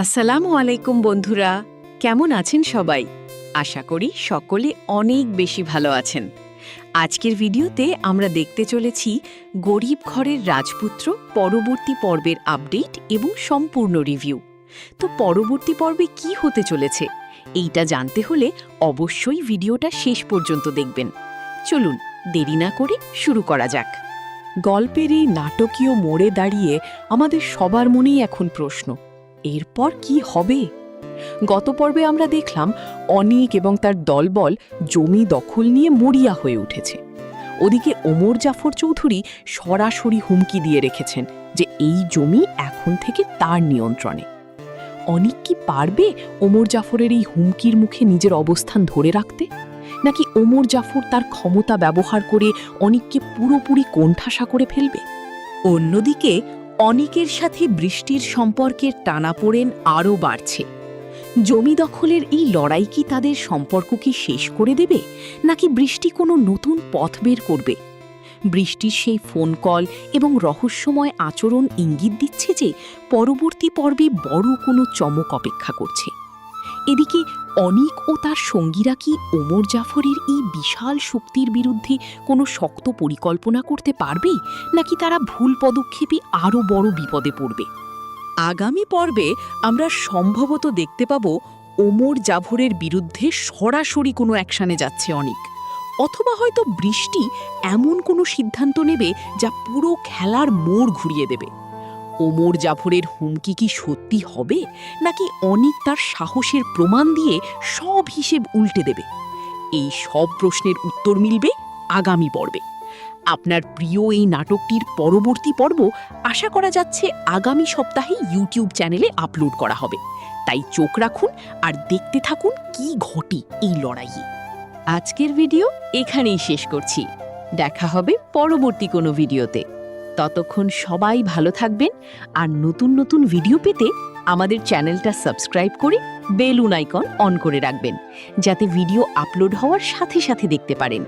আসসালামু আলাইকুম বন্ধুরা, কেমন আছেন সবাই? আশা করি সকলে অনেক বেশি ভালো আছেন। আজকের ভিডিওতে আমরা দেখতে চলেছি গরিব ঘরের রাজপুত্র পরবর্তী পর্বের আপডেট এবং সম্পূর্ণ রিভিউ। তো পরবর্তী পর্বে কি হতে চলেছে এইটা জানতে হলে অবশ্যই ভিডিওটা শেষ পর্যন্ত দেখবেন। চলুন দেরি না করে শুরু করা যাক। গল্পের এই নাটকীয় মোড়ে দাঁড়িয়ে আমাদের সবার মনেই এখন প্রশ্ন, এরপর কি হবে? গত পর্বে আমরা দেখলাম অনিক এবং তার দলবল জমি দখল নিয়ে মরিয়া হয়ে উঠেছে। ওদিকে ওমর জাফর চৌধুরী সরাসরি হুমকি দিয়ে রেখেছেন যে এই জমি এখন থেকে তার নিয়ন্ত্রণে। অনিক কি পারবে ওমর জাফরের এই হুমকির মুখে নিজের অবস্থান ধরে রাখতে, নাকি ওমর জাফর তার ক্ষমতা ব্যবহার করে অনিককে পুরোপুরি কোণঠাসা করে ফেলবে? অন্যদিকে অনিকের সাথে বৃষ্টির সম্পর্কের টানাপোড়েন আরও বাড়ছে। জমি দখলের এই লড়াই কি তাদের সম্পর্ককে শেষ করে দেবে, নাকি বৃষ্টি কোনো নতুন পথ বের করবে? বৃষ্টির সেই ফোন কল এবং রহস্যময় আচরণ ইঙ্গিত দিচ্ছে যে পরবর্তী পর্বে বড় কোনো চমক অপেক্ষা করছে। এদিকে অনিক ও তার সঙ্গীরা কি ওমর জাফরের এই বিশাল শক্তির বিরুদ্ধে কোনো শক্ত পরিকল্পনা করতে পারবে, নাকি তারা ভুল পদক্ষেপে আরও বড় বিপদে পড়বে? আগামী পর্বে আমরা সম্ভবত দেখতে পাব ওমর জাফরের বিরুদ্ধে সরাসরি কোনো অ্যাকশানে যাচ্ছে অনিক, অথবা হয়তো বৃষ্টি এমন কোনো সিদ্ধান্ত নেবে যা পুরো খেলার মোড় ঘুরিয়ে দেবে। ওমর জাফরের হুমকি কি সত্যি হবে, নাকি অনিক তার সাহসের প্রমাণ দিয়ে সব হিসেব উল্টে দেবে? এই সব প্রশ্নের উত্তর মিলবে আগামী পর্বে। আপনার প্রিয় এই নাটকটির পরবর্তী পর্ব আশা করা যাচ্ছে আগামী সপ্তাহে ইউটিউব চ্যানেলে আপলোড করা হবে, তাই চোখ রাখুন আর দেখতে থাকুন কি ঘটে এই লড়াইয়ে। আজকের ভিডিও এখানেই শেষ করছি, দেখা হবে পরবর্তী কোনো ভিডিওতে। ততক্ষণ সবাই ভালো থাকবেন, আর নতুন নতুন ভিডিও পেতে আমাদের চ্যানেলটা সাবস্ক্রাইব করে বেল আইকন অন করে রাখবেন, যাতে ভিডিও আপলোড হওয়ার সাথে সাথে দেখতে পারেন।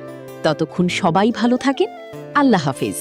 ততক্ষণ সবাই ভালো থাকেন। আল্লাহ হাফেজ।